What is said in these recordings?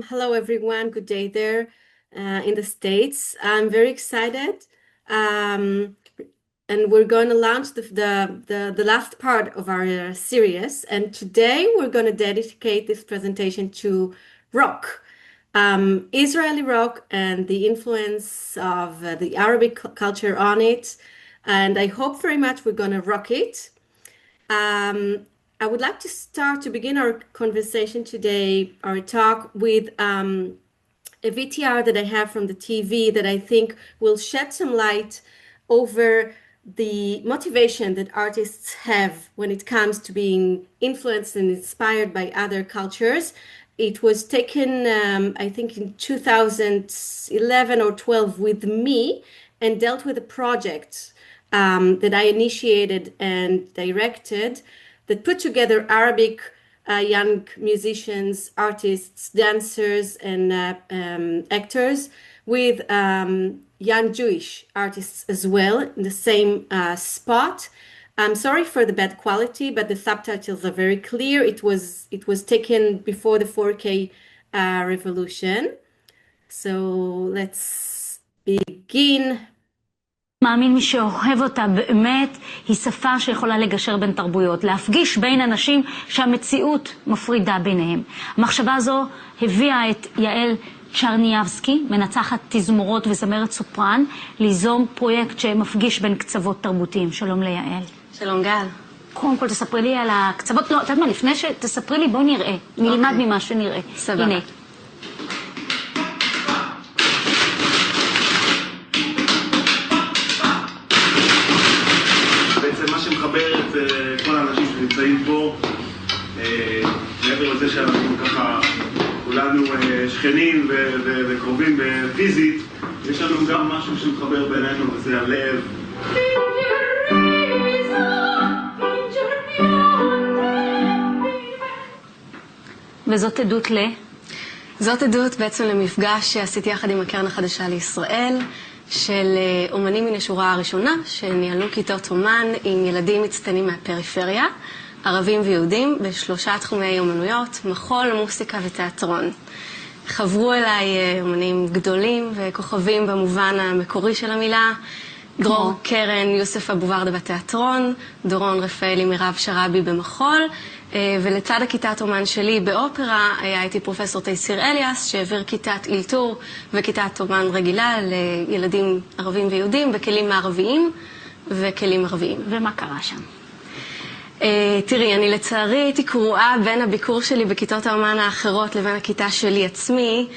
Hello, everyone. Good day there in the States. I'm very excited. And we're going to launch the last part of our series. And today we're going to dedicate this presentation to rock, Israeli rock, and the influence of the Arabic culture on it. And I hope very much we're going to rock it. I would like to start to begin our conversation today, our talk, with a VTR that I have from the TV that I think will shed some light over the motivation that artists have when it comes to being influenced and inspired by other cultures. It was taken, I think, in 2011 or 12 with me and dealt with a project that I initiated and directed that put together Arabic young musicians, artists, dancers, and actors with young Jewish artists as well in the same spot. I'm sorry for the bad quality, but the subtitles are very clear. It was taken before the 4K revolution. So let's begin. מאמין מי שאוהב אותה באמת היא שפה שיכולה לגשר בין תרבויות, להפגיש בין אנשים שהמציאות מפרידה ביניהם. המחשבה הזו הביאה את יעל צ'רניאבסקי, מנצחת תזמורות וזמרת סופרן, ליזום פרויקט שמפגיש בין קצוות תרבותיים. שלום ליעל. שלום גל. קודם כל תספרי לי על הקצוות, לא, את יודעת מה, לפני שתספרי לי בואי נראה, נלמד ממה שנראה. סבבה. הנה. בעצם מה שמחבר את כל האנשים שנמצאים פה, מעבר לזה שאנחנו ככה כולנו שכנים וקרובים פיזית, יש לנו גם משהו שמחבר בינינו וזה הלב. וזאת עדות זאת עדות בעצם למפגש שעשיתי יחד עם הקרן החדשה לישראל, של אומנים מן השורה הראשונה, שניהלו כיתות אומן עם ילדים מצטיינים מהפריפריה, ערבים ויהודים, בשלושה תחומי אומנויות, מחול, מוסיקה ותיאטרון. חברו אליי אומנים גדולים וכוכבים במובן המקורי של המילה, דרור קרן, יוסף אבו ורדה בתיאטרון, דורון רפאלי, מירב שרבי במחול, ולצד הכיתת אומן שלי באופרה היה איתי פרופסור תייסיר אליאס, שהעביר כיתת אילתור וכיתת אומן רגילה לילדים ערבים ויהודים בכלים מערביים וכלים ערביים. ומה קרה שם? תראי, אני לצערי הייתי קרואה בין הביקור שלי בכיתות האומן האחרות לבין הכיתה שלי עצמי.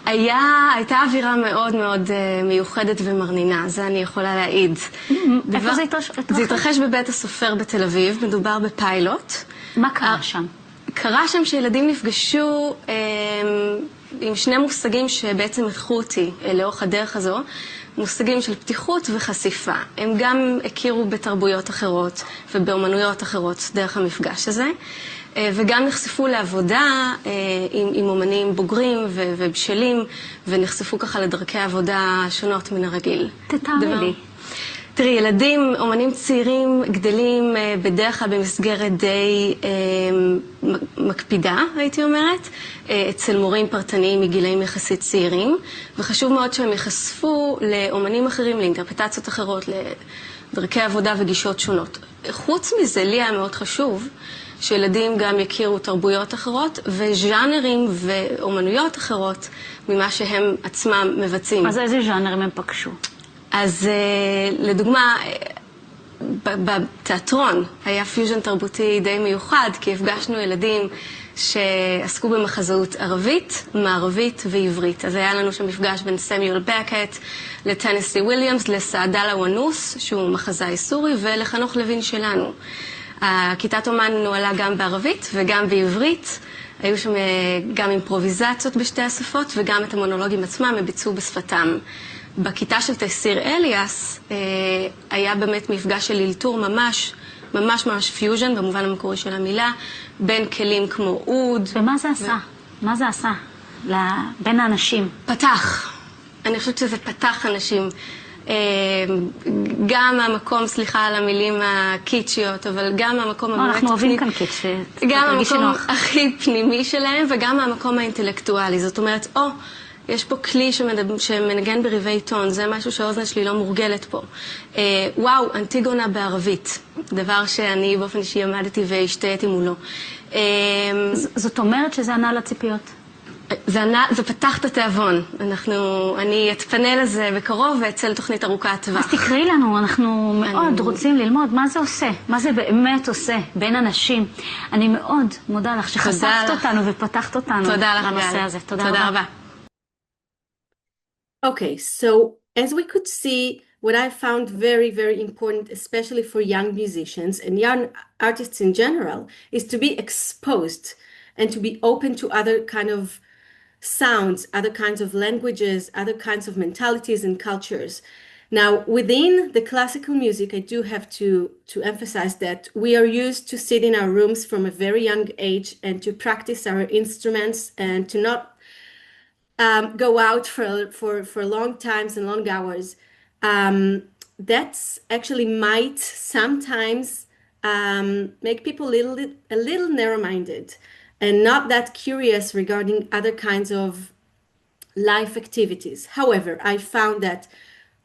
הייתה אווירה מאוד מאוד מיוחדת ומרנינה, זה אני יכולה להעיד. איפה זה התרחש? זה התרחש בבית הסופר בתל אביב, מדובר בפיילוט. מה קרה שם? קרה שם שילדים נפגשו עם שני מושגים שבעצם הלכו אותי לאורך הדרך הזו, מושגים של פתיחות וחשיפה. הם גם הכירו בתרבויות אחרות ובאומנויות אחרות דרך המפגש הזה. וגם נחשפו לעבודה עם אומנים בוגרים ובשלים, ונחשפו ככה לדרכי עבודה שונות מן הרגיל. תתארי לי. תראי, ילדים, אומנים צעירים גדלים בדרך כלל במסגרת די מקפידה, הייתי אומרת, אצל מורים פרטניים מגילאים יחסית צעירים, וחשוב מאוד שהם יחשפו לאומנים אחרים, לאינטרפטציות אחרות, לדרכי עבודה וגישות שונות. חוץ מזה, לי היה מאוד חשוב שילדים גם יכירו תרבויות אחרות וז'אנרים ואומנויות אחרות ממה שהם עצמם מבצעים. אז איזה ז'אנרים הם פגשו? אז לדוגמה, בתיאטרון היה פיוז'ן תרבותי די מיוחד, כי הפגשנו ילדים שעסקו במחזאות ערבית, מערבית ועברית. אז היה לנו שם מפגש בין סמיול בקט לטנסי וויליאמס, לסעדאללה ונוס, שהוא מחזאי סורי, ולחנוך לוין שלנו. הכיתת אומן נועלה גם בערבית וגם בעברית. היו שם גם אימפרוביזציות בשתי השפות, וגם את המונולוגים עצמם הם ביצעו בשפתם. בכיתה של תייסיר אליאס היה באמת מפגש של אילתור ממש פיוז'ן, במובן המקורי של המילה, בין כלים כמו אוד. ומה זה עשה? מה זה עשה בין האנשים? פתח. אני חושבת שזה פתח אנשים. גם מהמקום, סליחה על המילים הקיצ'יות, אבל גם מהמקום אנחנו אוהבים כאן קיץ', גם המקום הכי פנימי שלהם, וגם מהמקום האינטלקטואלי. זאת אומרת, יש פה כלי שמנגן בריבי טון, זה משהו שהאוזן שלי לא מורגלת פה. וואו, אנטיגונה בערבית, דבר שאני באופן אישי עמדתי והשתהיתי מולו. זאת אומרת שזה ענה לציפיות? זה פתח את התיאבון. אני אתפנה לזה בקרוב ואצל תוכנית ארוכת טווח. אז תקראי לנו, אנחנו מאוד רוצים ללמוד מה זה עושה, מה זה באמת עושה בין אנשים. אני מאוד מודה לך שחשפת אותנו ופתחת אותנו לנושא הזה. תודה רבה. Okay, so as we could see, what I found very, very important, especially for young musicians and young artists in general, is to be exposed and to be open to other kind of sounds, other kinds of languages, other kinds of mentalities and cultures. Now, within the classical music, I do have to emphasize that we are used to sit in our rooms from a very young age and to practice our instruments and to not go out for long times and long hours. That's actually might sometimes make people a little narrow-minded and not that curious regarding other kinds of life activities. However, I found that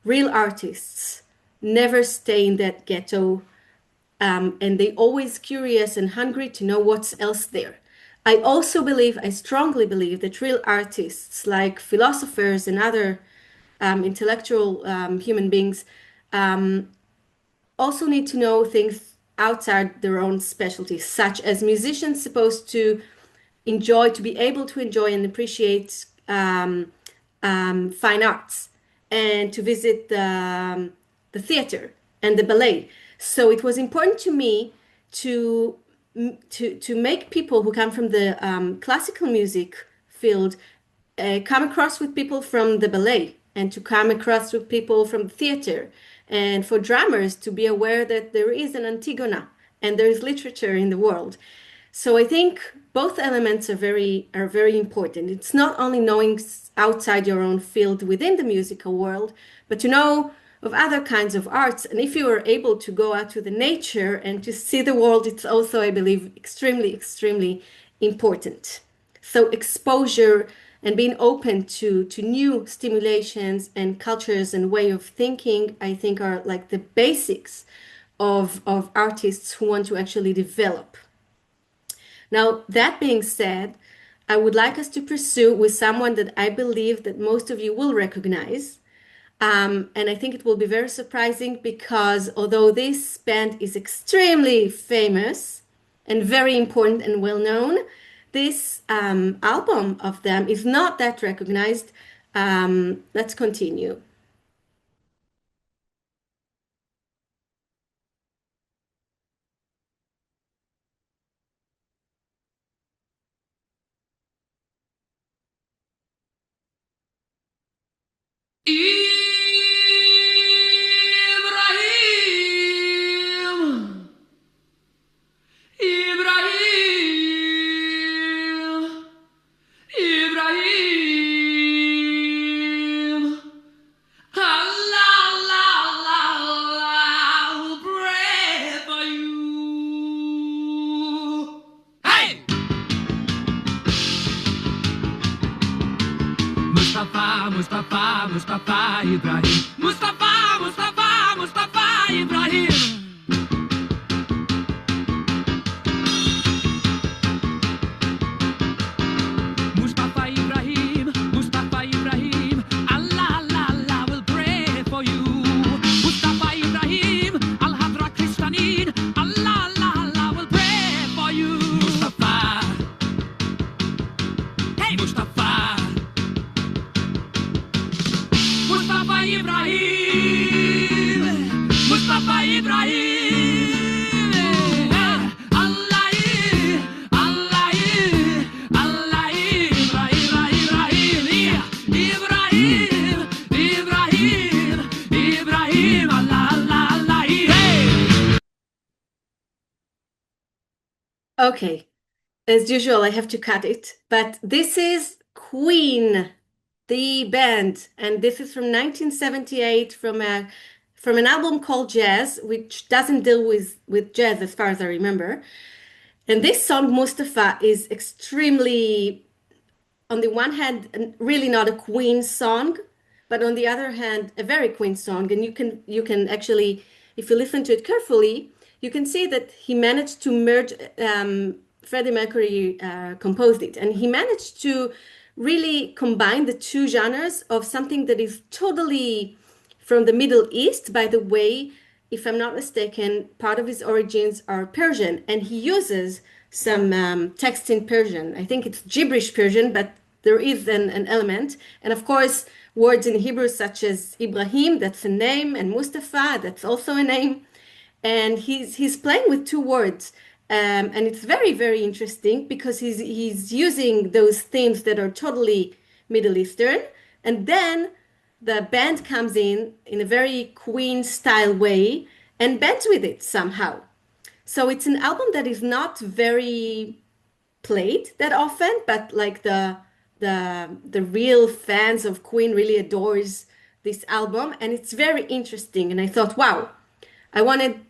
real artists never stay in that ghetto, and they always curious and hungry to know what's else there. I strongly believe that real artists like philosophers and other intellectual human beings also need to know things outside their own specialties, such as musicians supposed to be able to enjoy and appreciate fine arts and to visit the theater and the ballet. So it was important to me to make people who come from the classical music field come across with people from the ballet and to come across with people from theater, and for drummers to be aware that there is an Antigona and there is literature in the world. So I think both elements are very important. It's not only knowing outside your own field within the musical world, but to know of other kinds of arts. And if you are able to go out to the nature and to see the world, it's also, I believe, extremely important. So exposure and being open to new stimulations and cultures and way of thinking, I think are like the basics of artists who want to actually develop. Now, that being said, I would like us to pursue with someone that I believe that most of you will recognize. And I think it will be very surprising because although this band is extremely famous and very important and well known, this album of them is not that recognized. Let's continue. Mustafa Ibrahim. Mustafa Ibrahim. Mustafa Ibrahim. Allah will pray for you. Mustafa Ibrahim. Al-Hadra Kristanin. Allah will pray for you. Mustafa. Hey, Mustafa. Mustafa Ibrahim, Mustafa Ibrahim, Allah, Ibrahim, Allah, hey! Okay, as usual, I have to cut it, but this is Queen the band, and this is from 1978 from an album called Jazz, which doesn't deal with jazz as far as I remember. And this song, Mustafa, is extremely, on the one hand, really not a Queen song, but on the other hand, a very Queen song. And you can actually, if you listen to it carefully, you can see that he managed to merge. Freddie Mercury composed it, and he managed to really combine the two genres of something that is totally from the Middle East. By the way, if I'm not mistaken, part of his origins are Persian, and he uses some text in Persian. I think it's gibberish Persian, but there is an element. And of course, words in Hebrew such as Ibrahim, that's a name, and Mustafa, that's also a name. And he's playing with two words. And it's very, very interesting because he's using those themes that are totally Middle Eastern. And then the band comes in a very Queen style way and bends with it somehow. So it's an album that is not very played that often, but like the real fans of Queen really adores this album, and it's very interesting. And I thought, wow, I wanted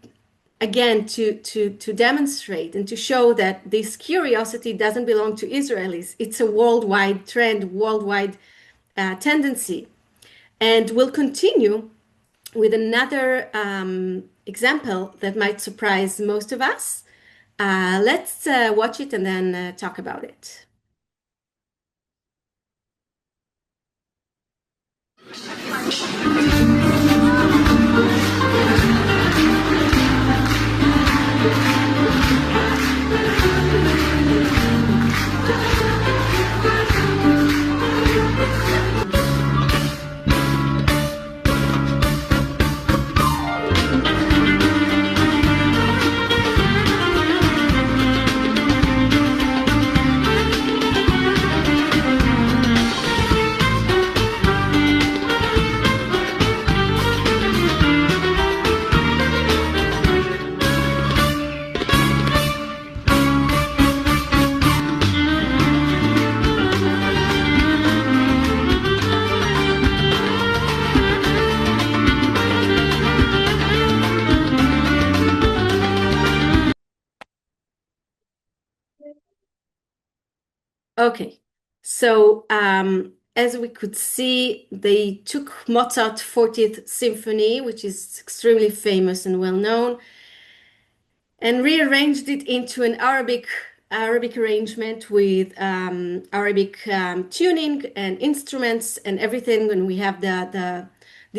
again to demonstrate and to show that this curiosity doesn't belong to Israelis. It's a worldwide trend, worldwide tendency. And we'll continue with another example that might surprise most of us. Let's watch it and then talk about it. Okay, so as we could see, they took Mozart's 40th Symphony, which is extremely famous and well known, and rearranged it into an Arabic arrangement with Arabic tuning and instruments and everything. And we have the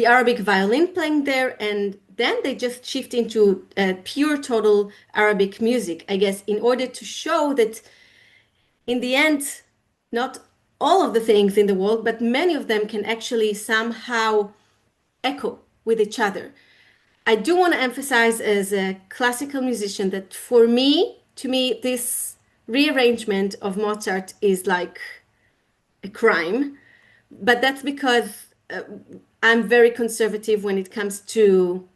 Arabic violin playing there, and then they just shift into pure total Arabic music, I guess, in order to show that in the end, not all of the things in the world, but many of them can actually somehow echo with each other. I do want to emphasize as a classical musician that for me, to me, this rearrangement of Mozart is like a crime. But that's because I'm very conservative when it comes to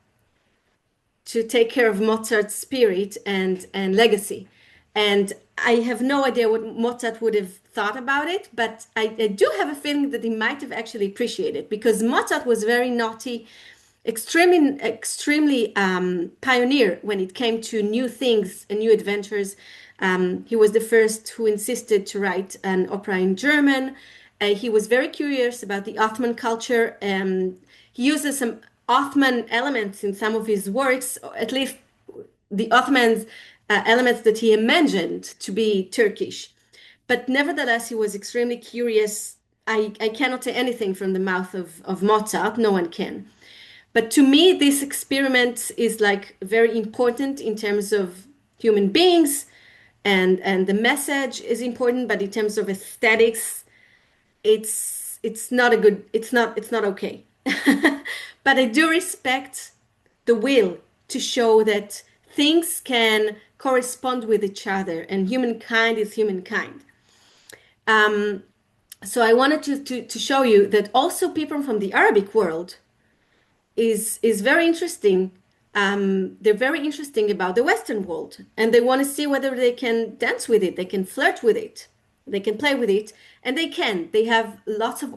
take care of Mozart's spirit and legacy. And I have no idea what Mozart would have thought about it, but I do have a feeling that he might have actually appreciated it because Mozart was very naughty, extremely pioneer when it came to new things and new adventures. He was the first who insisted to write an opera in German. He was very curious about the Ottoman culture. He uses some Ottoman elements in some of his works, at least the Ottomans elements that he imagined to be Turkish. But nevertheless, he was extremely curious. I cannot say anything from the mouth of Mozart, no one can. But to me, this experiment is like very important in terms of human beings, and the message is important, but in terms of aesthetics, it's not a good, it's not okay. But I do respect the will to show that things can correspond with each other and humankind is humankind. So I wanted to show you that also people from the Arabic world is very interesting. They're very interesting about the Western world, and they want to see whether they can dance with it, they can flirt with it. they can play with it, and they can. They have lots of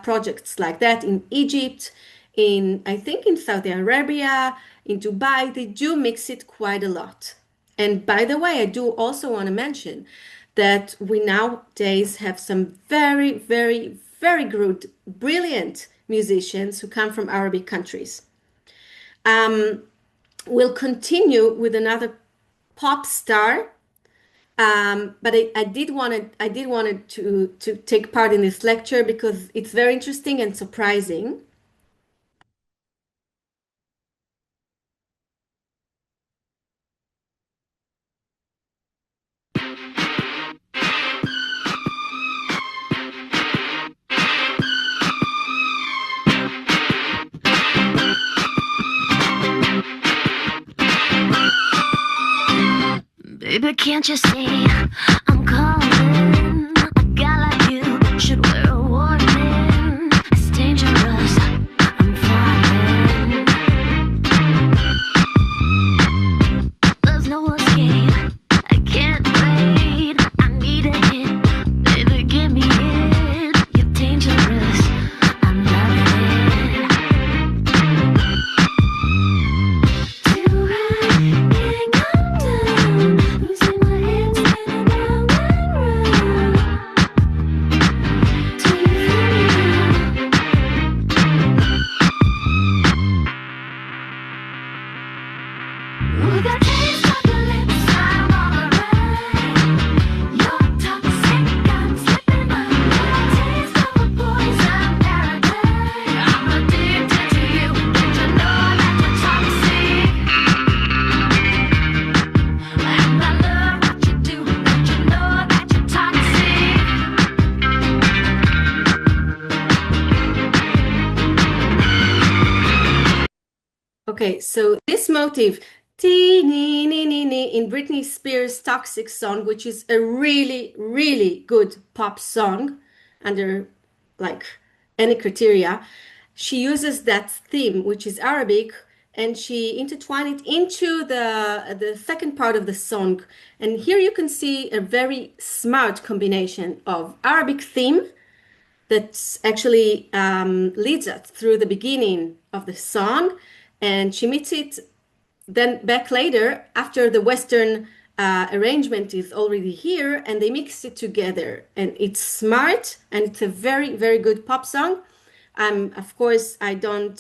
projects like that in Egypt, I think in Saudi Arabia, in Dubai. They do mix it quite a lot. And by the way, I do also want to mention that we nowadays have some very, very, very good, brilliant musicians who come from Arabic countries. We'll continue with another pop star, but I did wanted to take part in this lecture because it's very interesting and surprising. Baby, can't you see I'm calling? A guy like you should wear a warning. It's dangerous, I'm falling. There's no escape, I can't wait. I need a hit, baby, give me it. You're dangerous, I'm loving it. Do I can't come down? Losing my head, spinning round and round. Do you feel me now? With a taste of your lips, I'm alright. You're toxic, I'm slipping up. With a taste of a poison paradise. I'm addicted to you. Don't you know that you're toxic? And I love what you do. Don't you know that you're toxic? Okay, so this motive, tee nee nee nee nee, in Britney Spears' Toxic song, which is a really, really good pop song under like any criteria, she uses that theme, which is Arabic, and she intertwined it into the second part of the song. And here you can see a very smart combination of Arabic theme that actually leads us through the beginning of the song, and she meets it then back later after the Western arrangement is already here, and they mix it together, and it's smart, and it's a very, very good pop song. Of course, I don't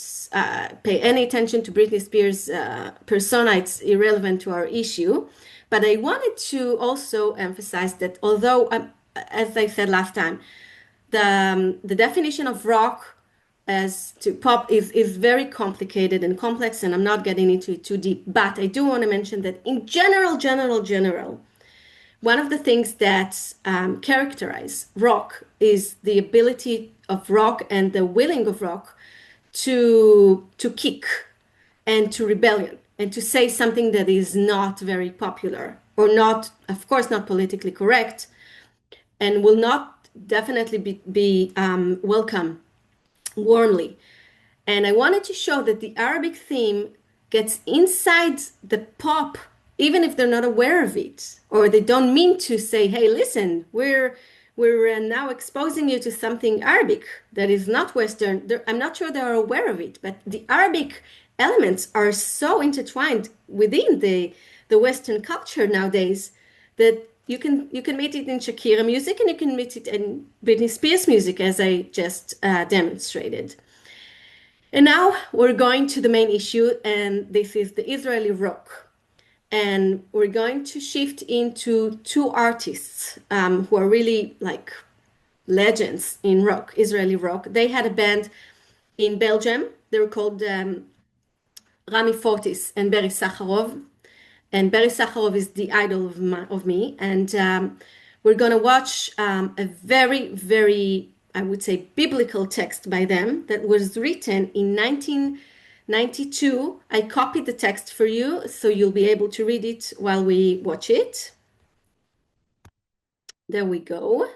pay any attention to Britney Spears' persona. It's irrelevant to our issue. But I wanted to also emphasize that although, as I said last time, the definition of rock as to pop is very complicated and complex, and I'm not getting into it too deep. But I do want to mention that in general, one of the things that characterize rock is the ability of rock and the willing of rock to kick and to rebellion and to say something that is not very popular or not, of course, not politically correct, and will not definitely be welcome warmly. And I wanted to show that the Arabic theme gets inside the pop, even if they're not aware of it, or they don't mean to say, hey, listen, we're now exposing you to something Arabic that is not Western. I'm not sure they're aware of it, but the Arabic elements are so intertwined within the Western culture nowadays that you can meet it in Shakira music, and you can meet it in Britney Spears music, as I just demonstrated. And now we're going to the main issue, and this is the Israeli rock. And we're going to shift into two artists who are really like legends in rock, Israeli rock. They had a band in Belgium. They were called Rami Fortis and Berry Sakharov. And Berry Sakharov is the idol of me. And we're going to watch a very, very, I would say, biblical text by them that was written in 1992. I copied the text for you, so you'll be able to read it while we watch it. There we go.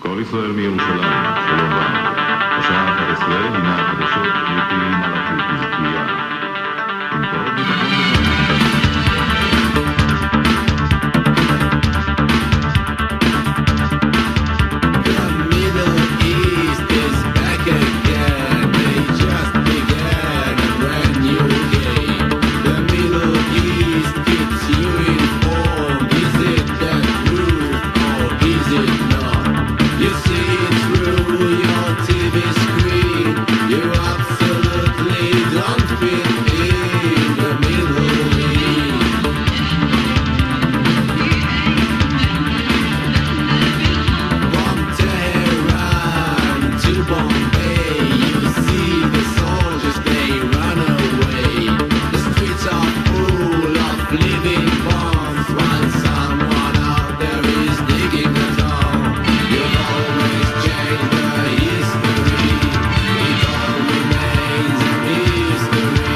כל ישראל מירושלים, שלום רב. השעה ישראל מן החדשות רואים על הטורקיה. עם קרוב ביטחון The Middle East is back again. They just began a brand new game. The Middle East keeps you informed. Is it the truth or is it not? You see it through your TV screen. You absolutely don't fit in the Middle East. From Tehran to Bombay, you see the soldiers, they run away. The streets are full of living bombs, while someone out there is digging a tunnel. You'll always change the history. It all remains a mystery.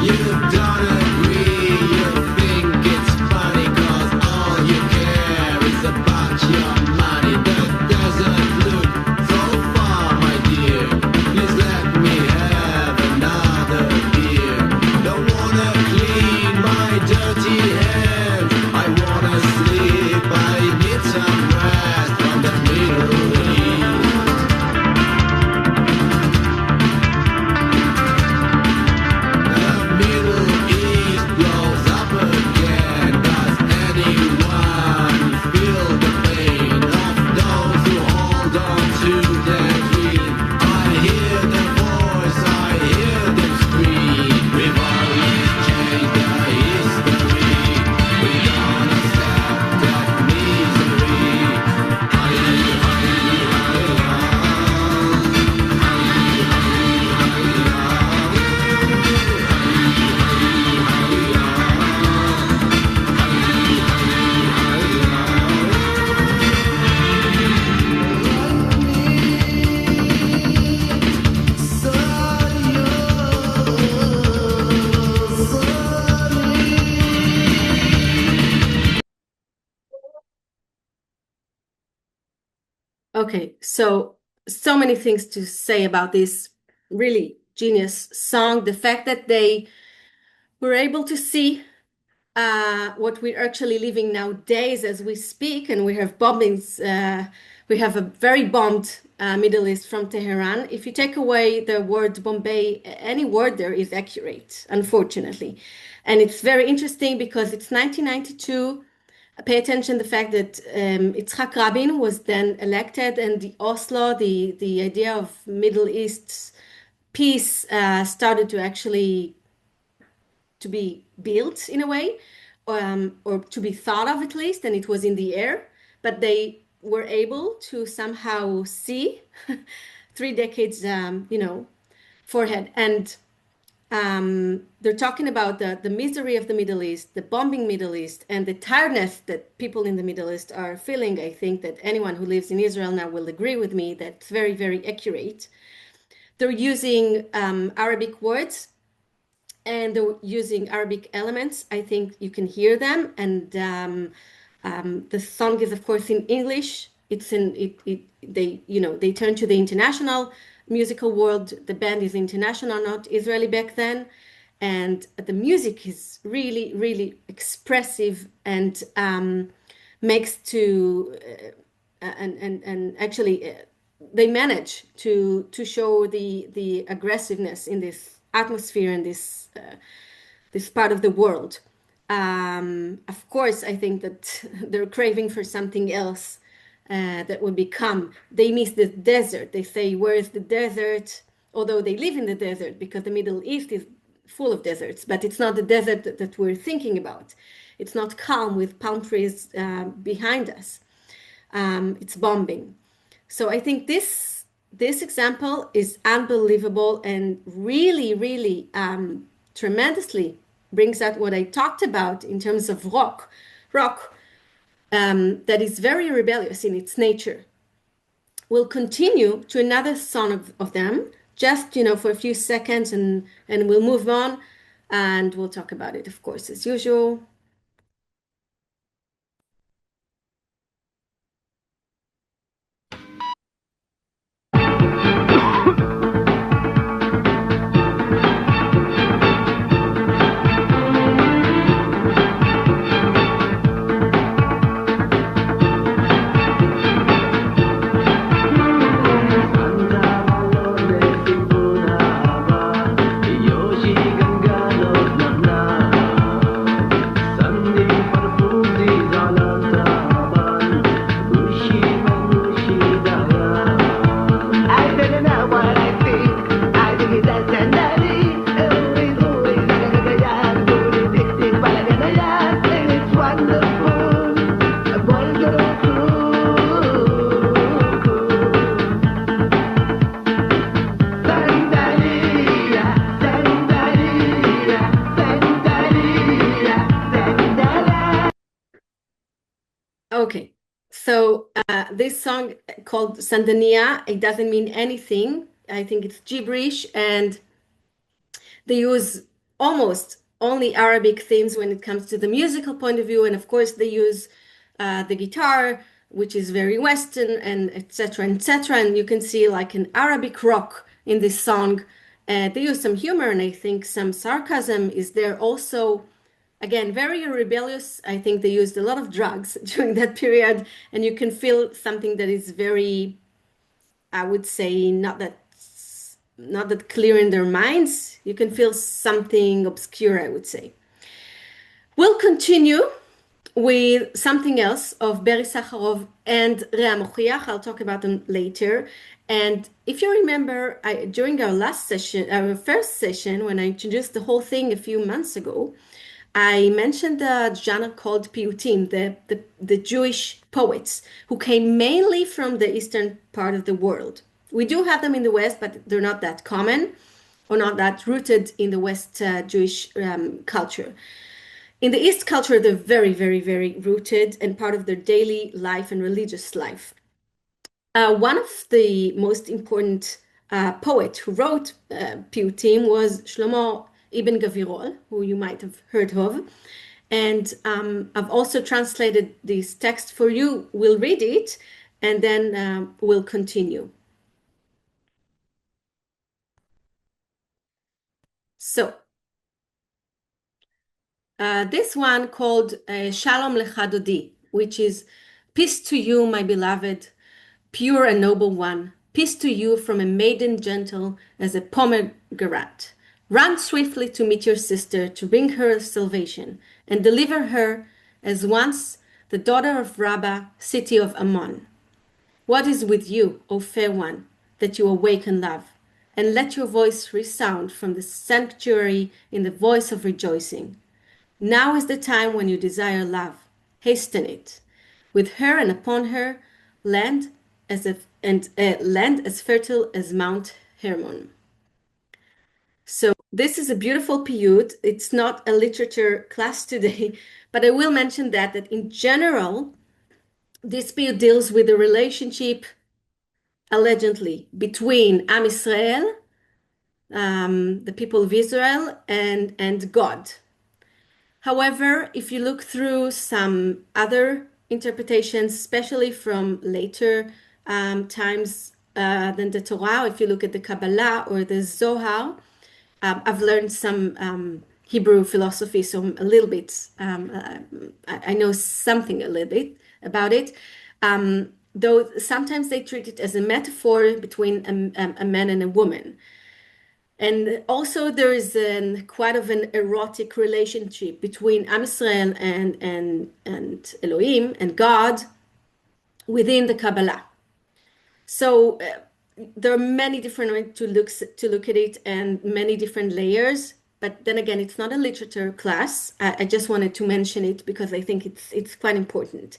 You don't agree, you think it's funny, 'cause all you care is about your money. That doesn't look so far, my dear. Please let me have another beer. Don't wanna clean my dirty hands. I wanna sleep, I need some rest from the Middle East. The Middle East blows up again. Does anyone feel the pain of those who hold on to their dream? I hear the voice, I hear them scream. We've always changed the history. We don't accept that misery. Okay, so many things to say about this really genius song. The fact that they were able to see what we're actually living nowadays as we speak, and we have bombings. We have a very bombed Middle East from Tehran. If you take away the word Bombay, any word there is accurate, unfortunately. And it's very interesting because it's 1992. Pay attention to the fact that Yitzhak Rabin was then elected, and the Oslo, the idea of Middle East peace started to actually to be built in a way, or to be thought of at least, and it was in the air. But they were able to somehow see 3 decades, forehead. And they're talking about the misery of the Middle East, the bombing Middle East, and the tiredness that people in the Middle East are feeling. I think that anyone who lives in Israel now will agree with me. That's very, very accurate. They're using Arabic words, and they're using Arabic elements. I think you can hear them. And the song is, of course, in English. It's in it. They turn to the international musical world. The band is international, not Israeli back then, and the music is really, really expressive and makes to and actually they manage to show the aggressiveness in this atmosphere in this part of the world. Of course, I think that they're craving for something else that would become. They miss the desert. They say, "Where is the desert?" Although they live in the desert, because the Middle East is full of deserts, but it's not the desert that we're thinking about. It's not calm with palm trees behind us. It's bombing. So I think this example is unbelievable and really, really tremendously brings out what I talked about in terms of rock. Rock that is very rebellious in its nature. We'll continue to another song of them, just for a few seconds, and we'll move on, and we'll talk about it, of course, as usual. Okay, so this song called Sandania, it doesn't mean anything. I think it's gibberish, and they use almost only Arabic themes when it comes to the musical point of view, and of course they use the guitar, which is very Western, and etc. etc. And you can see like an Arabic rock in this song. They use some humor, and I think some sarcasm is there also. Again, very rebellious. I think they used a lot of drugs during that period, and you can feel something that is very, I would say, not that clear in their minds. You can feel something obscure, I would say. We'll continue with something else of Beri Sakharov and Rea Mochiach. I'll talk about them later. And if you remember, during our last session, our first session, when I introduced the whole thing a few months ago, I mentioned the genre called piyutim, the Jewish poets who came mainly from the eastern part of the world. We do have them in the West, but they're not that common or not that rooted in the West Jewish culture. In the East culture, they're very, very, very rooted and part of their daily life and religious life. One of the most important poet who wrote piyutim was Shlomo Ibn Gavirol, who you might have heard of. And I've also translated this text for you. We'll read it, and then we'll continue. So, this one called Shalom Lecha Dodi, which is peace to you, my beloved, pure and noble one. Peace to you from a maiden gentle as a pomegranate. Run swiftly to meet your sister, to bring her salvation, and deliver her as once the daughter of Rabbah, city of Ammon. What is with you, O fair one, that you awaken love? And let your voice resound from the sanctuary in the voice of rejoicing. Now is the time when you desire love. Hasten it. With her and upon her, land as fertile as Mount Hermon. So this is a beautiful piyut. It's not a literature class today, but I will mention that in general, this piyut deals with the relationship, allegedly, between Am Israel, the people of Israel, and God. However, if you look through some other interpretations, especially from later times than the Torah, if you look at the Kabbalah or the Zohar, I've learned some Hebrew philosophy, so a little bit, I know something a little bit about it. Though sometimes they treat it as a metaphor between a man and a woman. And also there is quite of an erotic relationship between Am Israel and Elohim and God within the Kabbalah. So there are many different ways to look at it and many different layers. But then again, it's not a literature class. I just wanted to mention it because I think it's quite important.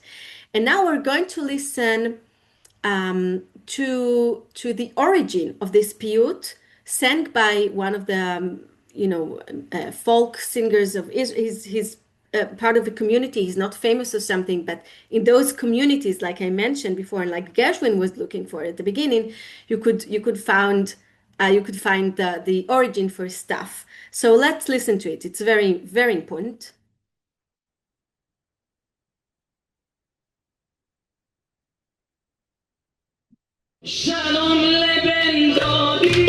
And now we're going to listen to the origin of this piyut, sang by one of the folk singers of his part of a community, he's not famous or something, but in those communities, like I mentioned before, and like Gershwin was looking for at the beginning, you could find the origin for stuff. So let's listen to it. It's very, very important. שלום לבן דודי,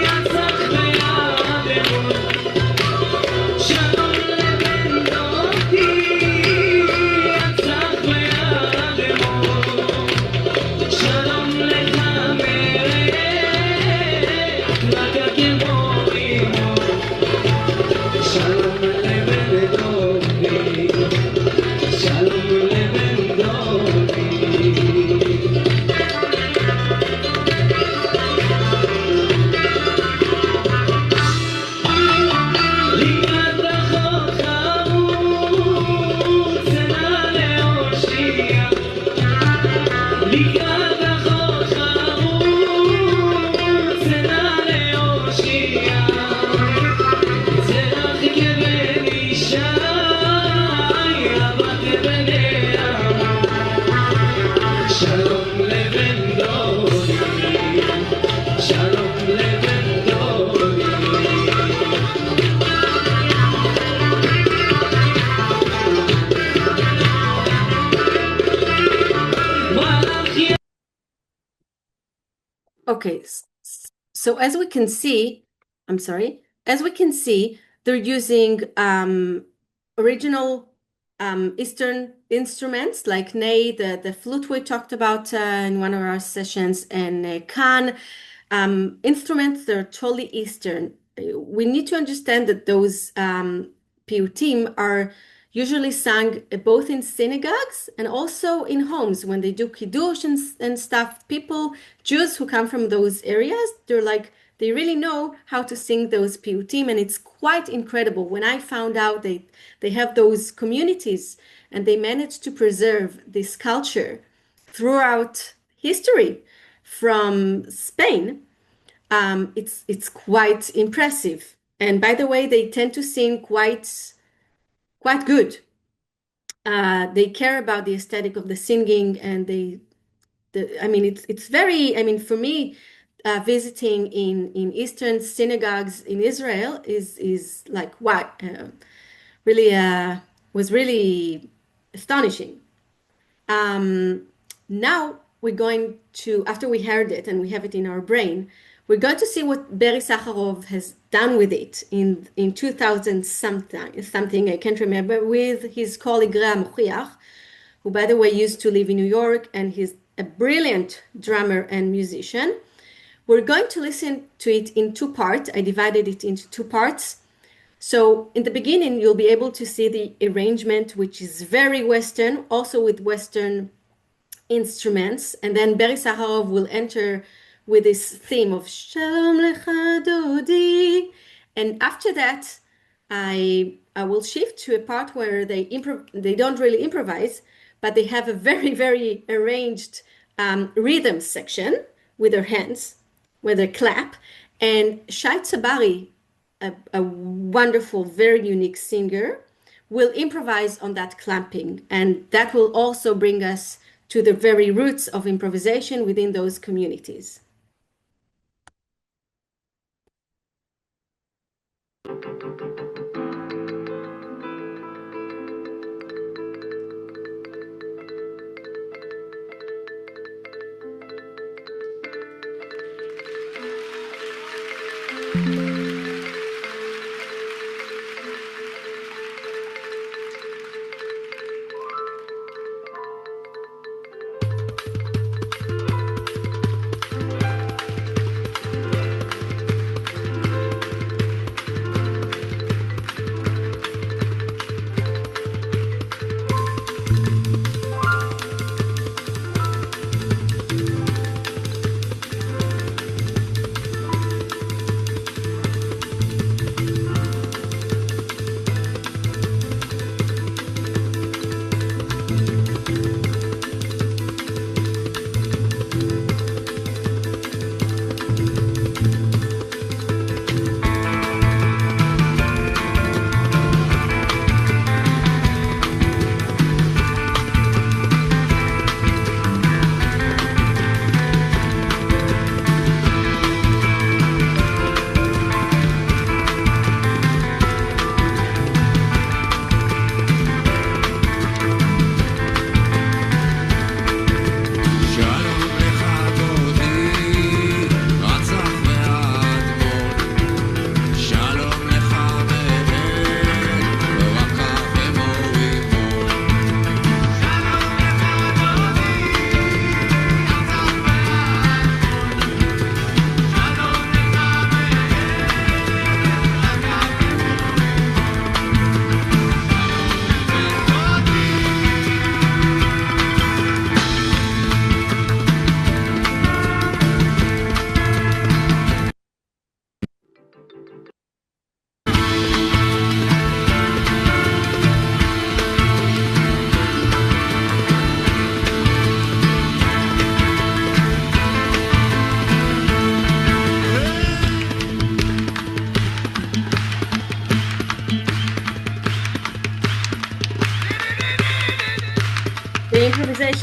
יצח ויעדמו. שלום לבן דודי, יצח ויעדמו. שלום לך מלך, רק כבורימו. שלום לבן דודי, שלום לבן דודי. Okay, so as we can see, they're using original Eastern instruments like ney, the flute we talked about in one of our sessions, and kan instruments that are totally Eastern. We need to understand that those piyutim are usually sung both in synagogues and also in homes when they do kiddush and stuff. People, Jews who come from those areas, they really know how to sing those piyutim, and it's quite incredible. When I found out they have those communities and they managed to preserve this culture throughout history from Spain, it's quite impressive. And by the way, they tend to sing quite good. They care about the aesthetic of the singing, and it's very, for me, visiting in Eastern synagogues in Israel is like, wow, really was really astonishing. Now we're going to, after we heard it and we have it in our brain, we're going to see what Barry Sakharov has done with it in 2000 something, I can't remember, with his colleague Rea Mochiach, who, by the way, used to live in New York, and he's a brilliant drummer and musician. We're going to listen to it in two parts. I divided it into two parts. So in the beginning, you'll be able to see the arrangement, which is very Western, also with Western instruments. And then Barry Sakharov will enter with this theme of Shalom Lecha Dodi. And after that, I will shift to a part where they don't really improvise, but they have a very, very arranged rhythm section with their hands, with their clap. And Shai Tzabari, a wonderful, very unique singer, will improvise on that clamping. And that will also bring us to the very roots of improvisation within those communities.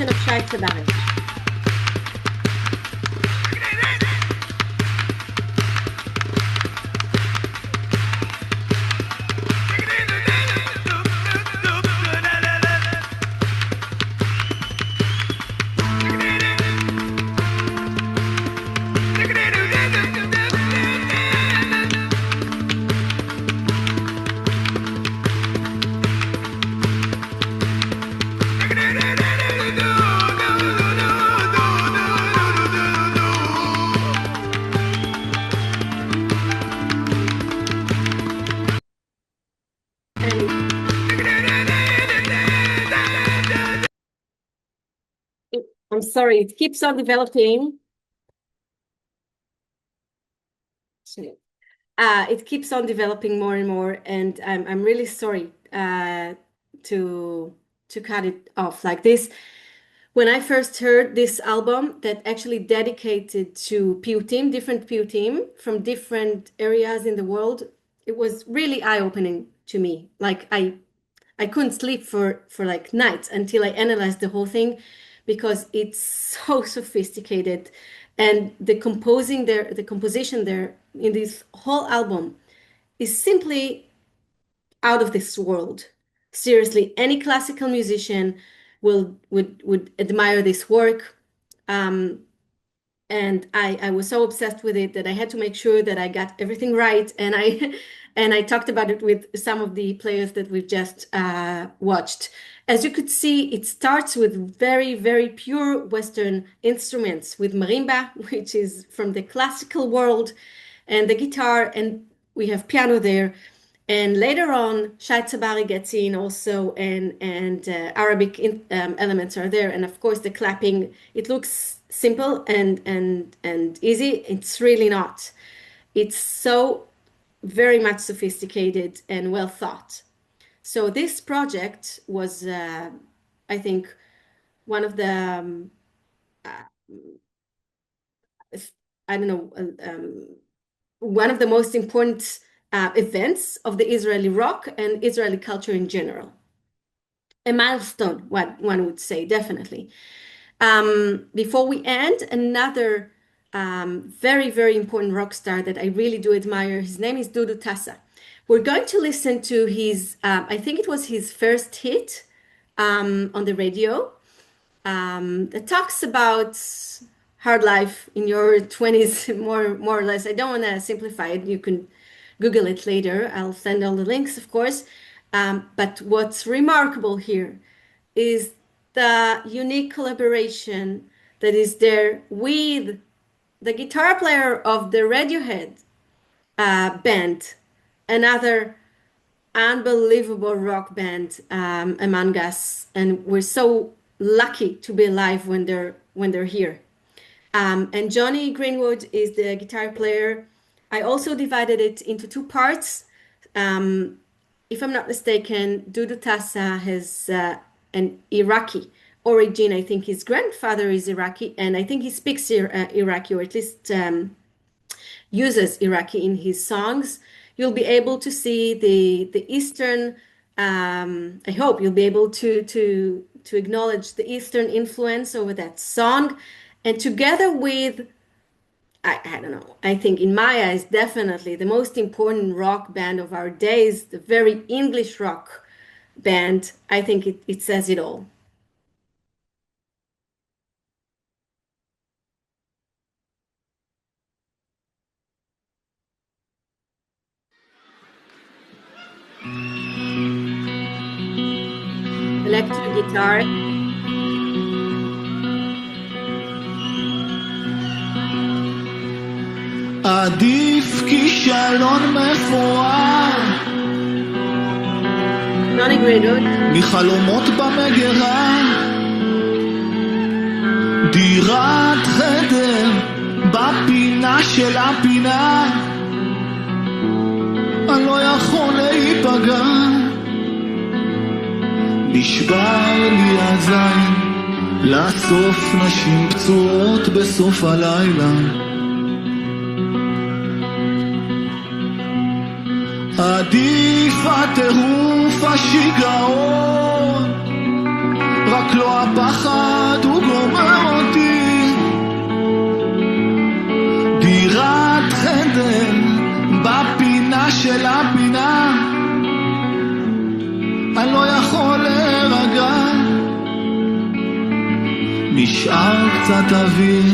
presentation of Shai Tzabari. I'm sorry, it keeps on developing. It keeps on developing more and more, and I'm really sorry to cut it off like this. When I first heard this album that actually dedicated to piyutim, different piyutim from different areas in the world, it was really eye-opening to me. Like I couldn't sleep for like nights until I analyzed the whole thing, because it's so sophisticated, and the composition there in this whole album is simply out of this world. Seriously, any classical musician would admire this work. And I was so obsessed with it that I had to make sure that I got everything right. And I talked about it with some of the players that we've just watched. As you could see, it starts with very, very pure Western instruments, with marimba, which is from the classical world, and the guitar, and we have piano there. And later on, Shai Tzabari gets in also, and Arabic elements are there. And of course, the clapping, it looks simple and easy. It's really not. It's so very much sophisticated and well thought. So this project was, I think, one of the, I don't know, one of the most important events of the Israeli rock and Israeli culture in general. A milestone, what one would say, definitely. Before we end, another very, very important rock star that I really do admire, his name is Dudu Tassa. We're going to listen to his, I think it was his first hit on the radio, that talks about hard life in your 20s, more or less. I don't want to simplify it. You can Google it later. I'll send all the links, of course. But what's remarkable here is the unique collaboration that is there with the guitar player of the Radiohead band, another unbelievable rock band among us, and we're so lucky to be alive when they're here. And Johnny Greenwood is the guitar player. I also divided it into two parts. If I'm not mistaken, Dudu Tassa has an Iraqi origin. I think his grandfather is Iraqi, and I think he speaks Iraqi, or at least uses Iraqi in his songs. You'll be able to see the Eastern. I hope you'll be able to acknowledge the Eastern influence over that song, and together with, I don't know, I think in my eyes, definitely the most important rock band of our days, the very English rock band. I think it says it all. Electric guitar. עדיף כישלון מפואר Johnny Greenwood. מחלומות במגירה, דירת חדר בפינה של הפינה, אני לא יכול להיפגע, נשבר לי הזין לאסוף נשים פצועות בסוף הלילה, עדיף הטירוף השיגעון, רק רק לא הפחד הוא גומר אותי. דירת חדר בפינה של הפינה, אני לא יכול להירגע. נשאר קצת אוויר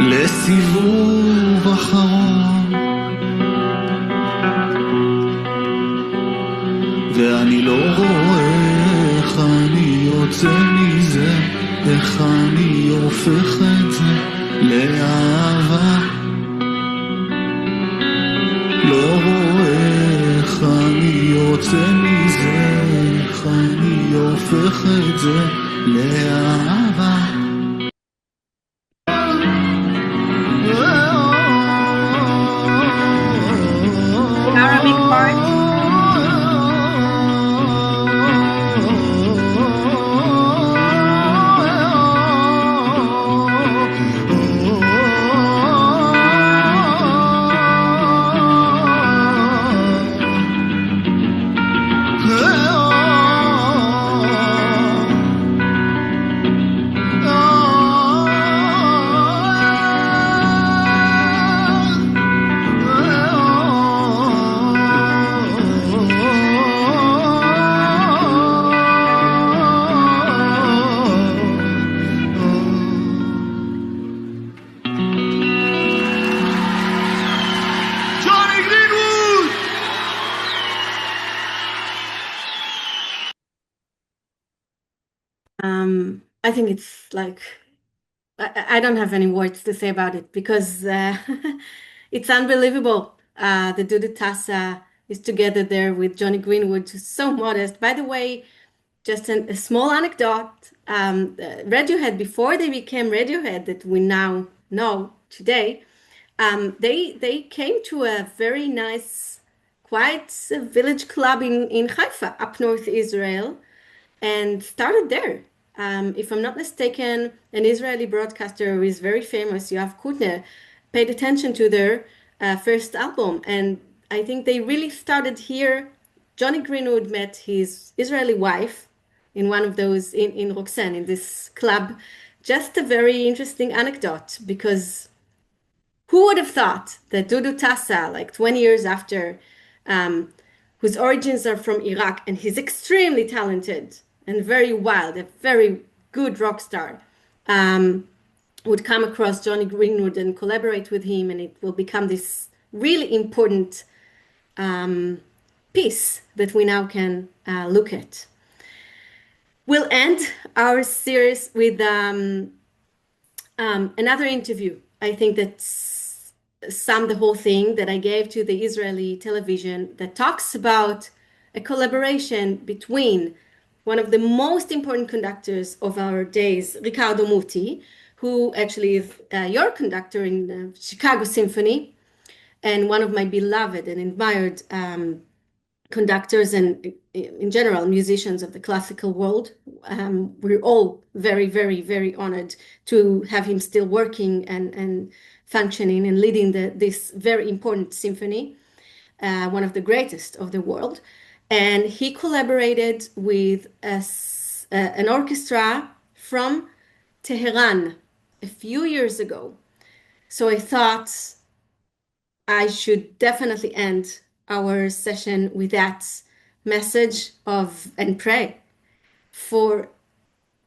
לסיבוב אחרון, ואני לא רואה איך אני יוצא מזה, איך אני הופך את זה לאהבה. לא רואה איך אני יוצא מזה, איך אני הופך את זה לאהבה. Arabic part. I think it's like, I don't have any words to say about it because it's unbelievable. The Dudu Tassa is together there with Johnny Greenwood, who's so modest. By the way, just a small anecdote. Radiohead, before they became Radiohead that we now know today, they came to a very nice, quiet village club in Haifa, up north Israel, and started there. If I'm not mistaken, an Israeli broadcaster who is very famous, Yoav Kutner, paid attention to their first album. And I think they really started here. Johnny Greenwood met his Israeli wife in one of those, in Roxanne, in this club. Just a very interesting anecdote, because who would have thought that Dudu Tassa, like 20 years after, whose origins are from Iraq, and he's extremely talented and very wild, a very good rock star, would come across Johnny Greenwood and collaborate with him, and it will become this really important piece that we now can look at. We'll end our series with another interview. I think that's summed the whole thing that I gave to the Israeli television that talks about a collaboration between one of the most important conductors of our days, Riccardo Muti, who actually is your conductor in the Chicago Symphony, and one of my beloved and admired conductors and in general musicians of the classical world. We're all very, very, very honored to have him still working and functioning and leading this very important symphony, one of the greatest of the world. And he collaborated with an orchestra from Tehran a few years ago. So I thought I should definitely end our session with that message of, and pray for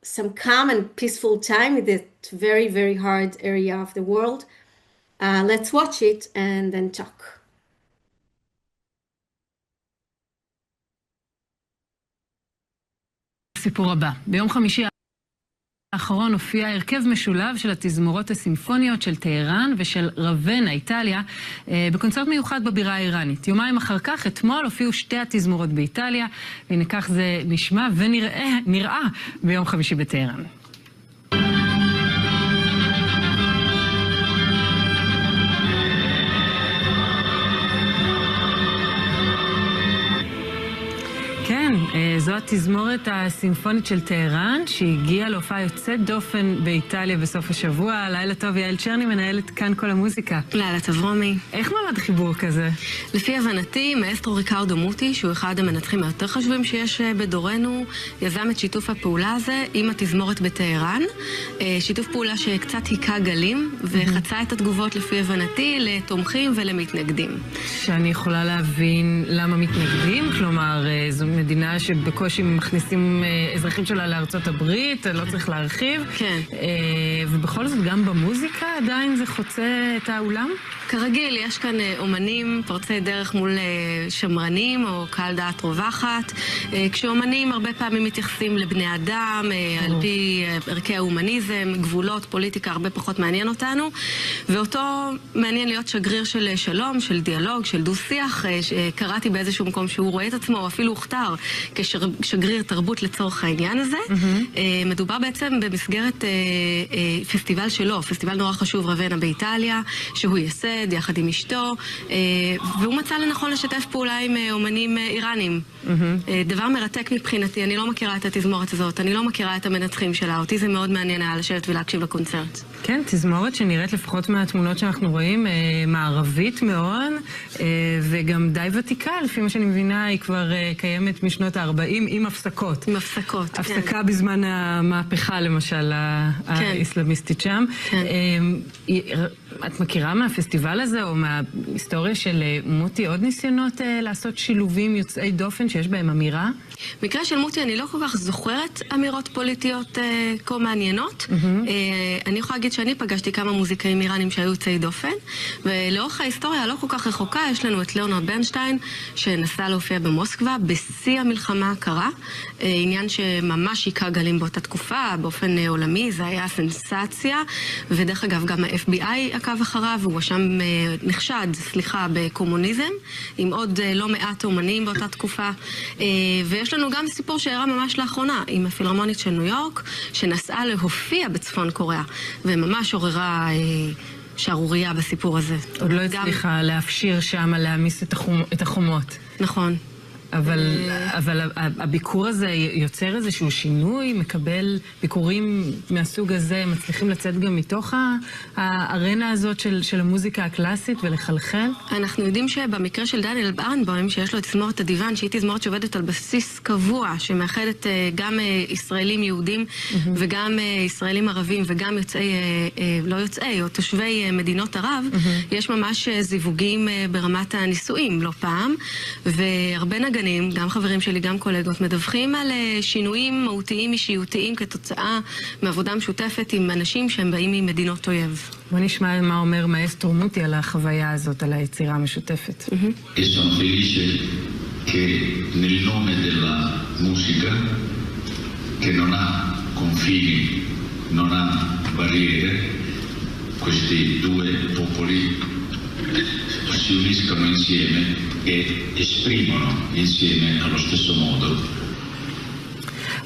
some calm and peaceful time in that very, very hard area of the world. Let's watch it and then talk. סיפור הבא. ביום חמישי האחרון הופיע הרכב משולב של התזמורות הסימפוניות של טהרן ושל רוונה, איטליה, בקונצרט מיוחד בבירה האיראנית. יומיים אחר כך, אתמול, הופיעו שתי התזמורות באיטליה, והנה כך זה נשמע ונראה ביום חמישי בטהרן. כן, זו זו התזמורת הסימפונית של טהרן, שהגיעה להופעה יוצאת דופן באיטליה בסוף השבוע. לילה טוב, יעל צ'רני, מנהלת כאן כל המוזיקה. לילה טוב, רומי. איך נולד חיבור כזה? לפי הבנתי, מאסטרו ריקרדו מוטי, שהוא אחד המנתחים היותר חשובים שיש בדורנו, יזם את שיתוף הפעולה הזה עם התזמורת בטהרן. שיתוף פעולה שקצת היכה גלים, וחצה את התגובות לפי הבנתי לתומכים ולמתנגדים. שאני יכולה להבין למה מתנגדים? כלומר, זו מדינה שבקושי מכניסים אזרחים שלה לארצות הברית, לא צריך להרחיב. כן. ובכל זאת, גם במוזיקה עדיין זה חוצה את האולם? כרגיל, יש כאן אומנים פורצי דרך מול שמרנים או קהל דעת רווחת, כשאומנים הרבה פעמים מתייחסים לבני אדם, על פי ערכי ההומניזם, גבולות, פוליטיקה, הרבה פחות מעניין אותנו, ואותו מעניין להיות שגריר של שלום, של דיאלוג, של דו-שיח. קראתי באיזשהו מקום שהוא רואה את עצמו, או אפילו הוכתר כשגריר תרבות לצורך העניין הזה. מדובר בעצם במסגרת פסטיבל שלו, פסטיבל נורא חשוב, רבנה באיטליה, שהוא יסד יחד עם אשתו, והוא מצא לנכון לשתף פעולה עם אומנים איראנים. דבר מרתק מבחינתי, אני לא מכירה את התזמורת הזאת, אני לא מכירה את המנתחים שלה, אותי זה מאוד מעניין היה לשבת ולהקשיב לקונצרט. כן, תזמורת שנראית לפחות מהתמונות שאנחנו רואים, מערבית מאוד, וגם די ותיקה, לפי מה שאני מבינה, היא כבר קיימת משנות ה-40 עם הפסקות. עם הפסקות, כן. הפסקה בזמן המהפכה, למשל, האסלאמיסטית שם. כן. את מכירה מהפסטיבל הזה, או מההיסטוריה של מוטי, עוד ניסיונות לעשות שילובים יוצאי דופן שיש בהם אמירה? מקרה של מוטי אני לא כל כך זוכרת אמירות פוליטיות כה מעניינות. אני יכולה להגיד שאני פגשתי כמה מוזיקאים איראנים שהיו יוצאי דופן, ולאורך ההיסטוריה הלא כל כך רחוקה יש לנו את ליאונרד ברנשטיין, שנסע להופיע במוסקבה בשיא המלחמה הקרה, עניין שממש היכה גלים באותה תקופה, באופן עולמי, זה היה סנסציה, ודרך אגב גם ה-FBI עקב אחריו, הוא שם נחשד, בקומוניזם, עם עוד לא מעט אומנים באותה תקופה, ויש לנו גם סיפור שהראה ממש לאחרונה, עם הפילהרמונית של ניו יורק, שנסעה להופיע בצפון קוריאה, וממש עוררה שערוריה בסיפור הזה. עוד לא הצליחה להפשיר שם, להעמיס את החומות. נכון. אבל הביקור הזה יוצר איזשהו שינוי, מקבל ביקורים מהסוג הזה, מצליחים לצאת גם מתוך הארנה הזאת של המוזיקה הקלאסית ולחלחל? אנחנו יודעים שבמקרה של דניאל ברנבוים, שיש לו את תזמורת הדיוון, שהיא תזמורת שעובדת על בסיס קבוע, שמאחדת גם ישראלים יהודים וגם ישראלים ערבים וגם יוצאי, לא יוצאי, או תושבי מדינות ערב, יש ממש זיווגים ברמת הנישואים, לא פעם, והרבה נגנים, גם חברים שלי, גם קולגות, מדווחים על שינויים מהותיים אישיותיים כתוצאה מעבודה משותפת עם אנשים שהם באים ממדינות אויב. בוא נשמע מה אומר מאסטרו מוטי על החוויה הזאת, על היצירה המשותפת. E sono felice che nel nome della musica, che non ha confini, non ha barriere, questi due popoli si uniscono insieme e esprimono insieme allo stesso modo.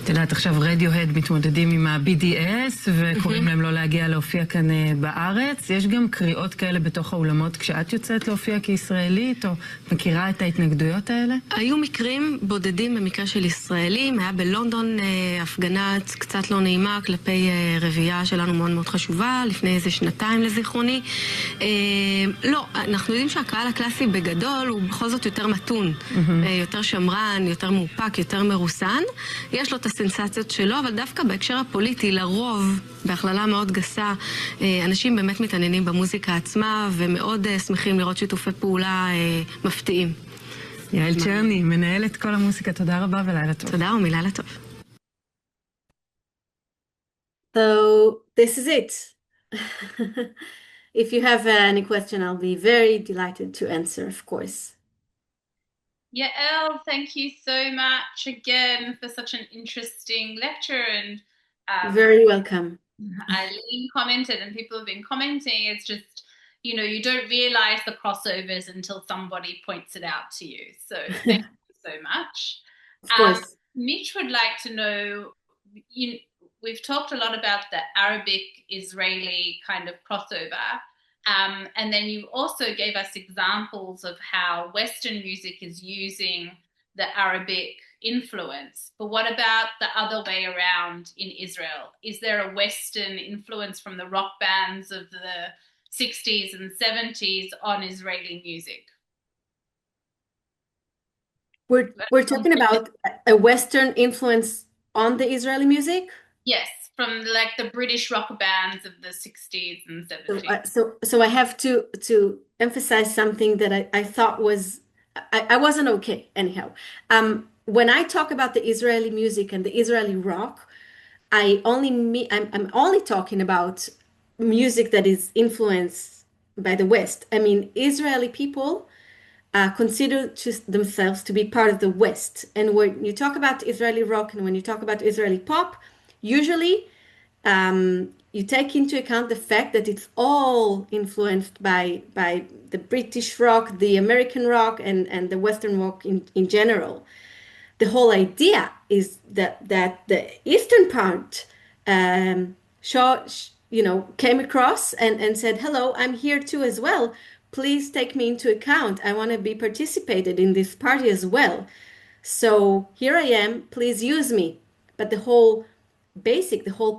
את יודעת, עכשיו רדיוהד מתמודדים עם ה-BDS וקוראים להם לא להגיע להופיע כאן בארץ. יש גם קריאות כאלה בתוך האולמות כשאת יוצאת להופיע כישראלית, או מכירה את ההתנגדויות האלה? היו מקרים בודדים במקרה של ישראלים. היה בלונדון הפגנה קצת לא נעימה כלפי רביעייה שלנו מאוד מאוד חשובה, לפני איזה שנתיים לזיכרוני. לא, אנחנו יודעים שהקהל הקלאסי בגדול הוא בכל זאת יותר מתון, יותר שמרן, יותר מאופק, יותר מרוסן. יש לו את הסנסציות שלו, אבל דווקא בהקשר הפוליטי, לרוב, בהכללה מאוד גסה, אנשים באמת מתעניינים במוזיקה עצמה, ומאוד שמחים לראות שיתופי פעולה מפתיעים. יעל צ'רני, מנהלת כל המוזיקה, תודה רבה ולילה טוב. תודה רומי, לילה טוב. So this is it. If you have any question, I'll be very delighted to answer, of course. Yael, thank you so much again for such an interesting lecture, and Very welcome. Eileen commented and people have been commenting, it's just, you know, you don't realize the crossovers until somebody points it out to you. So thank you so much. Of course. Mitch would like to know, we've talked a lot about the Arabic-Israeli kind of crossover. And then you also gave us examples of how Western music is using the Arabic influence. But what about the other way around in Israel? Is there a Western influence from the rock bands of the 60s and 70s on Israeli music? We're talking about a Western influence on the Israeli music. Yes, from like the British rock bands of the 60s and So, 70s. so I have to emphasize something that I thought was I wasn't okay anyhow. When I talk about the Israeli music and the Israeli rock, I'm only talking about music that is influenced by the West. I mean, Israeli people consider themselves to be part of the West. And when you talk about Israeli rock and when you talk about Israeli pop, usually you take into account the fact that it's all influenced by the British rock, the American rock, and the Western rock in general. The whole idea is that the Eastern part came across and said, "Hello, I'm here too as well. Please take me into account. I want to be participated in this party as well. So here I am. Please use me." But the whole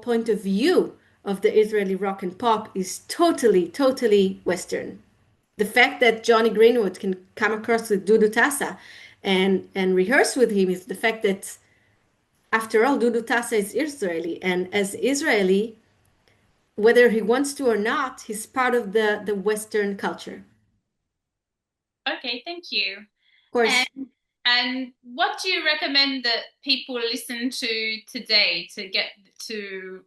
point of view of the Israeli rock and pop is totally Western. The fact that Johnny Greenwood can come across with Dudu Tassa and rehearse with him is the fact that, after all, Dudu Tassa is Israeli, and as Israeli, whether he wants to or not, he's part of the Western culture. Okay, thank you. Of course, And what do you recommend that people listen to today to get to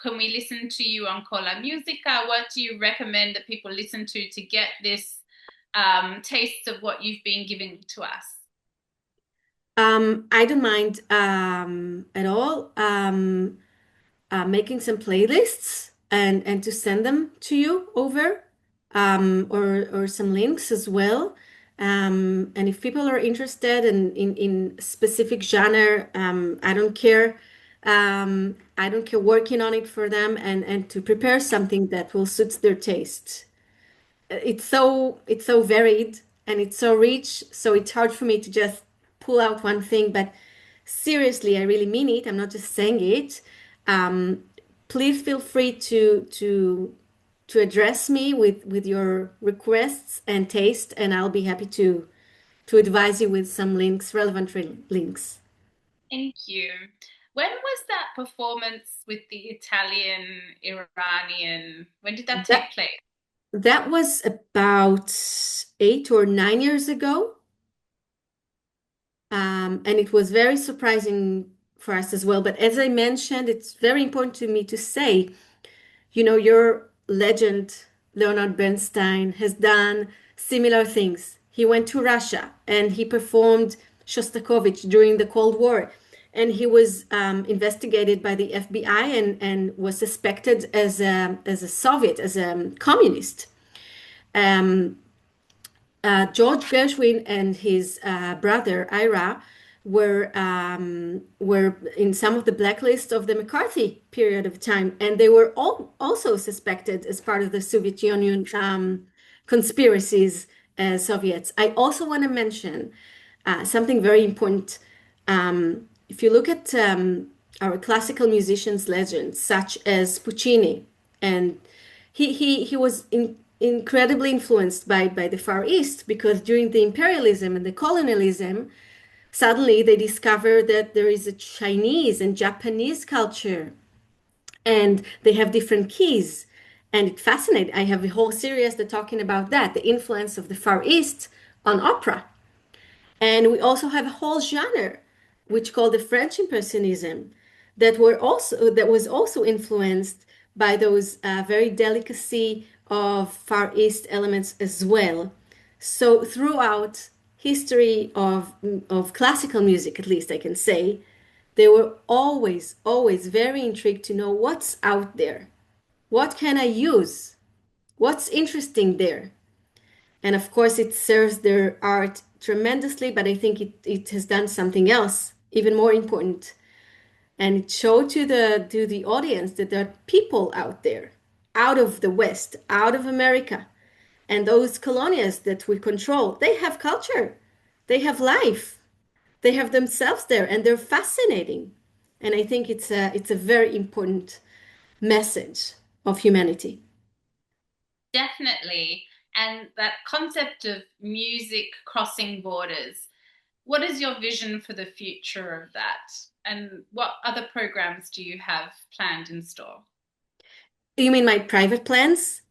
can we listen to you on Cola Musica? What do you recommend that people listen to get this taste of what you've been giving to us? I don't mind at all making some playlists and to send them to you over or some links as well. And if people are interested in specific genre, I don't care working on it for them and to prepare something that will suit their taste. It's so varied and it's so rich, so it's hard for me to just pull out one thing. But seriously, I really mean it. I'm not just saying it. Um, Please feel free to address me with your requests and taste, and I'll be happy to advise you with some links, relevant links. Thank you. When was that performance with the Italian Iranian? When did that That take place? that was about 8 or 9 years ago. And it was very surprising for us as well. But as I mentioned, it's very important to me to say, your legend, Leonard Bernstein, has done similar things. He went to Russia and he performed Shostakovich during the Cold War. And he was investigated by the FBI and was suspected as a Soviet, as a communist. Um, George Gershwin and his brother Ira were in some of the blacklist of the McCarthy period of time, and they were all also suspected as part of the Soviet Union conspiracies as Soviets. I also want to mention something very important. If you look at our classical musicians legends, such as Puccini, and he was incredibly influenced by the Far East, because during the imperialism and the colonialism, suddenly they discover that there is a Chinese and Japanese culture, and they have different keys. And it fascinating. I have a whole series that talking about that, the influence of the Far East on opera. And we also have a whole genre, which called the French Impressionism, that was also influenced by those very delicacy of Far East elements as well. So throughout history of classical music, at least I can say, they were always very intrigued to know what's out there. What can I use? What's interesting there? And of course, it serves their art tremendously, but I think it has done something else, even more important. And it showed to the audience that there are people out there, out of the West, out of America, and those colonias that we control, they have culture, they have life. they have themselves there and they're fascinating. And I think it's a very important message of humanity. Definitely. And that concept of music crossing borders, what is your vision for the future of that? And what other programs do you have planned in store? You mean my private plans?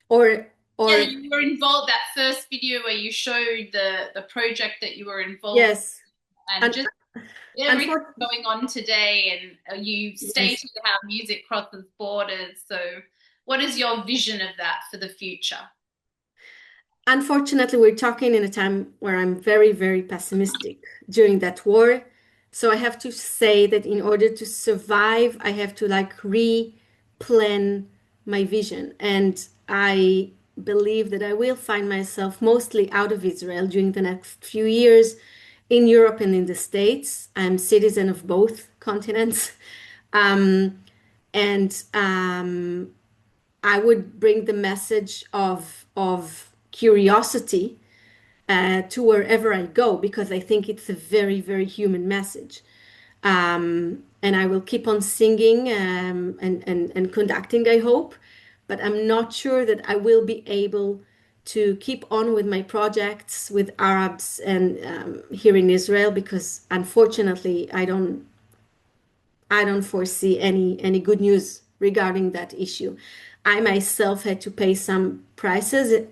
Or Yeah, or you were involved that first video where you showed the project that you were involved yes. in, and Un just everything unfortunately, going on today. And you yes. stated how music crosses borders. So, what is your vision of that for the future? Unfortunately, we're talking in a time where I'm very, very pessimistic during that war. So I have to say that in order to survive, I have to like re-plan my vision. And I believe that I will find myself mostly out of Israel during the next few years in Europe and in the States. I'm citizen of both continents. Um, and I would bring the message of curiosity to wherever I go because I think it's a very, very human message. And I will keep on singing and conducting, I hope, but I'm not sure that I will be able to keep on with my projects with Arabs and here in Israel because unfortunately I don't foresee any good news regarding that issue. I myself had to pay some prices,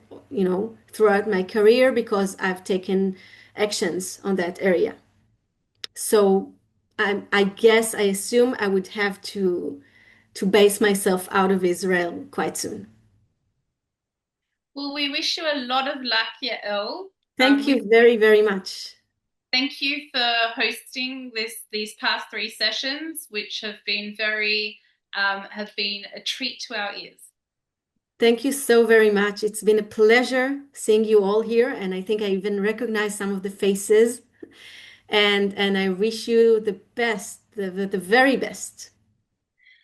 throughout my career because I've taken actions on that area. So I guess I assume I would have to base myself out of Israel quite soon. Well, we wish you a lot of luck, Yael. Thank We you very, very much. thank you for hosting these past three sessions, which have been a treat to our ears. Thank you so very much. It's been a pleasure seeing you all here, and I think I even recognize some of the faces. And I wish you the best, the very best